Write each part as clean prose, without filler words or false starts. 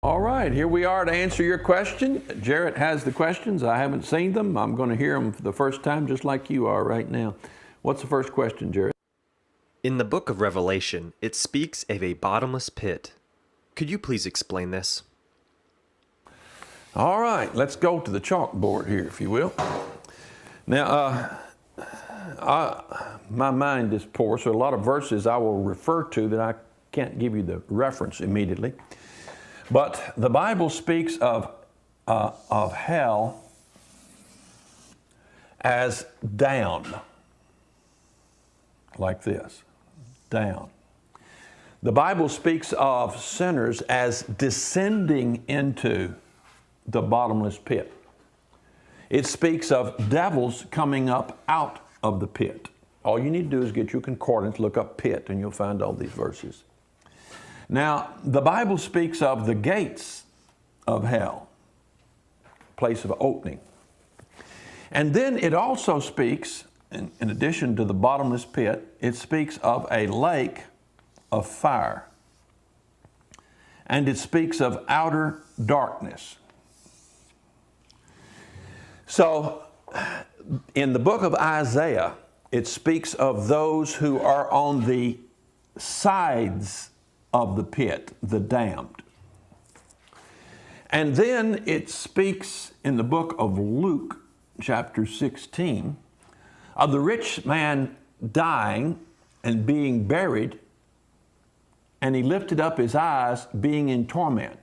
All right, here we are to answer your question. Jarrett has the questions. I haven't seen them. I'm going to hear them for the first time, just like you are right now. What's the first question, Jarrett? In the book of Revelation, it speaks of a bottomless pit. Could you please explain this? All right, let's go to the chalkboard here, if you will. Now, my mind is poor, so a lot of verses I will refer to that I can't give you the reference immediately. But the Bible speaks of hell as down, like this, down. The Bible speaks of sinners as descending into the bottomless pit. It speaks of devils coming up out of the pit. All you need to do is get your concordance, look up pit, and you'll find all these verses. Now, the Bible speaks of the gates of hell, place of opening. And then it also speaks, in addition to the bottomless pit, it speaks of a lake of fire. And it speaks of outer darkness. So, in the book of Isaiah, it speaks of those who are on the sides of the pit, the damned. And then it speaks in the book of Luke, chapter 16, of the rich man dying and being buried, and he lifted up his eyes, being in torment.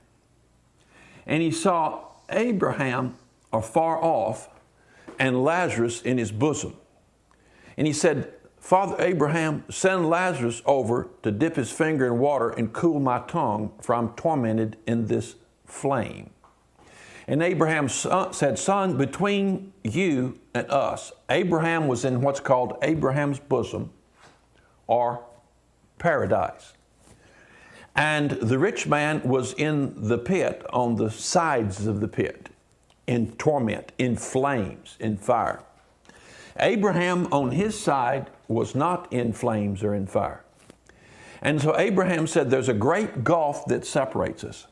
And he saw Abraham afar off and Lazarus in his bosom. And he said, Father Abraham, send Lazarus over to dip his finger in water and cool my tongue, for I'm tormented in this flame. And Abraham said, Son, between you and us. Abraham was in what's called Abraham's bosom, or paradise. And the rich man was in the pit, on the sides of the pit, in torment, in flames, in fire. Abraham on his side was not in flames or in fire. And so Abraham said, there's a great gulf that separates us.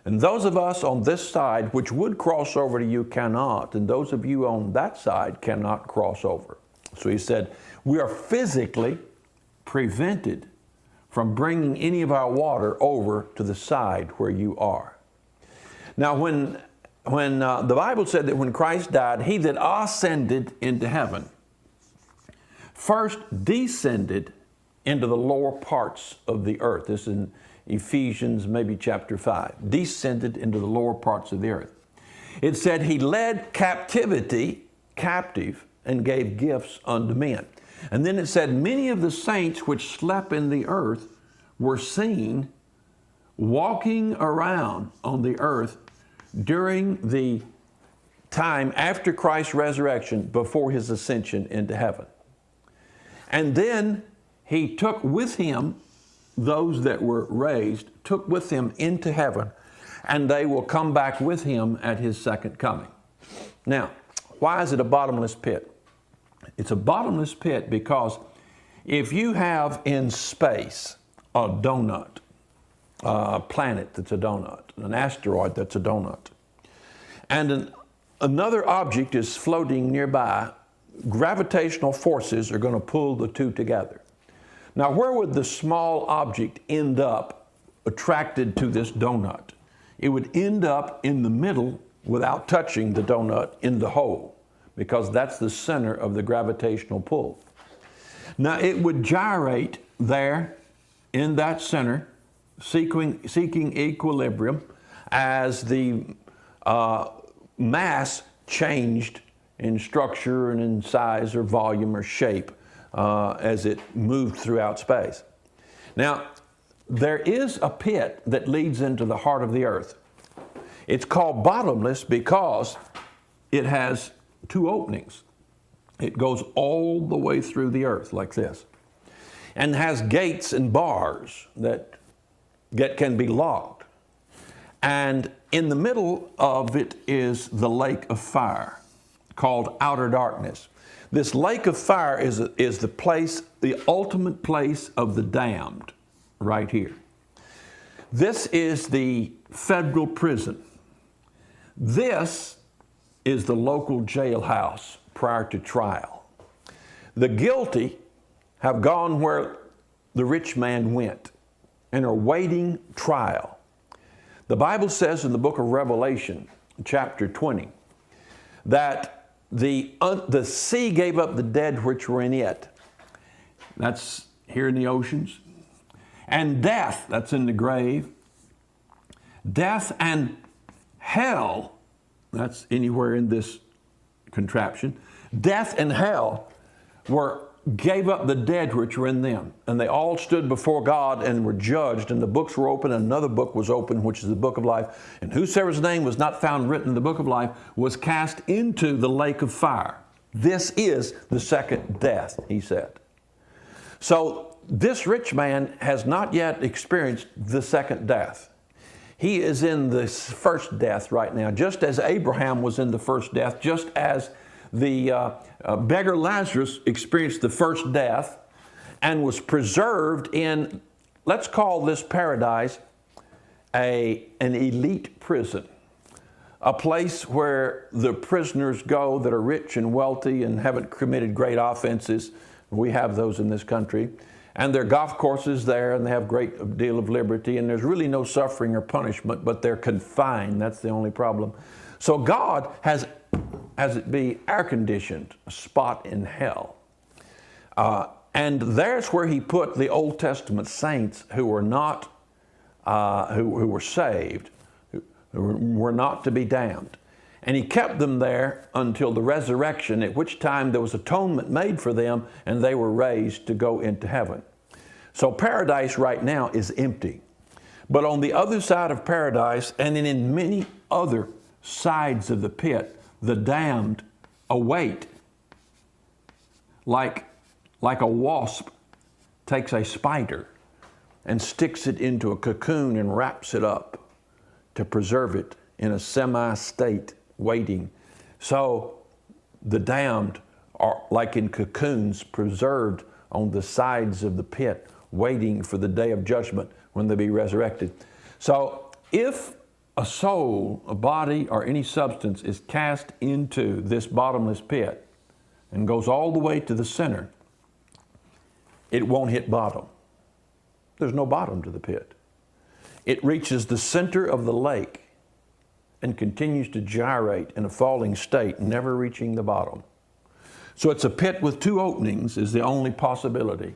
And those of us on this side, which would cross over to you, cannot. And those of you on that side cannot cross over. So he said, we are physically prevented from bringing any of our water over to the side where you are. Now, when the Bible said that when Christ died, he that ascended into heaven first descended into the lower parts of the earth. This is in Ephesians, maybe chapter 5. Descended into the lower parts of the earth. It said he led captivity captive and gave gifts unto men. And then it said many of the saints which slept in the earth were seen walking around on the earth during the time after Christ's resurrection, before his ascension into heaven. And then he took with him those that were raised, took with him into heaven, and they will come back with him at his second coming. Now, why is it a bottomless pit? It's a bottomless pit because if you have in space a donut, a planet that's a donut, an asteroid that's a donut, and another object is floating nearby, gravitational forces are going to pull the two together. Now, where would the small object end up attracted to this donut? It would end up in the middle without touching the donut in the hole, because that's the center of the gravitational pull. Now, it would gyrate there in that center, seeking equilibrium as the mass changed in structure and in size or volume or shape as it moved throughout space. Now, there is a pit that leads into the heart of the earth. It's called bottomless because it has two openings. It goes all the way through the earth like this, and has gates and bars that can be locked. And in the middle of it is the lake of fire, called outer darkness. This lake of fire is the place, the ultimate place of the damned, right here. This is the federal prison. This is the local jailhouse prior to trial. The guilty have gone where the rich man went and are waiting trial. The Bible says in the book of Revelation, chapter 20, that the sea gave up the dead which were in it. That's here in the oceans. And death, that's in the grave. Death and hell, that's anywhere in this contraption. Death and hell gave up the dead which were in them. And they all stood before God and were judged, and the books were open, and another book was open, which is the book of life. And whosoever's name was not found written in the book of life was cast into the lake of fire. This is the second death, he said. So this rich man has not yet experienced the second death. He is in the first death right now, just as Abraham was in the first death, just as the beggar Lazarus experienced the first death and was preserved in, let's call this paradise, an elite prison, a place where the prisoners go that are rich and wealthy and haven't committed great offenses. We have those in this country. And there are golf courses there, and they have a great deal of liberty, and there's really no suffering or punishment, but they're confined. That's the only problem. So God has it be air-conditioned spot in hell. And there's where he put the Old Testament saints who were not, who were saved, who were not to be damned. And he kept them there until the resurrection, at which time there was atonement made for them, and they were raised to go into heaven. So paradise right now is empty. But on the other side of paradise, and in many other sides of the pit, the damned await, like a wasp takes a spider and sticks it into a cocoon and wraps it up to preserve it in a semi-state waiting. So the damned are like in cocoons preserved on the sides of the pit, waiting for the day of judgment when they be resurrected. So if a soul, a body, or any substance is cast into this bottomless pit and goes all the way to the center, it won't hit bottom. There's no bottom to the pit. It reaches the center of the lake and continues to gyrate in a falling state, never reaching the bottom. So it's a pit with two openings is the only possibility.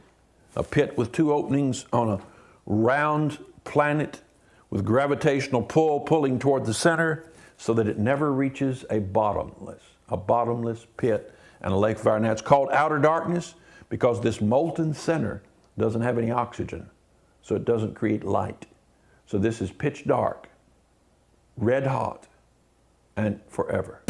A pit with two openings on a round planet with gravitational pull pulling toward the center so that it never reaches a bottomless pit and a lake of fire. Now it's called outer darkness because this molten center doesn't have any oxygen, so it doesn't create light. So this is pitch dark, red hot, and forever.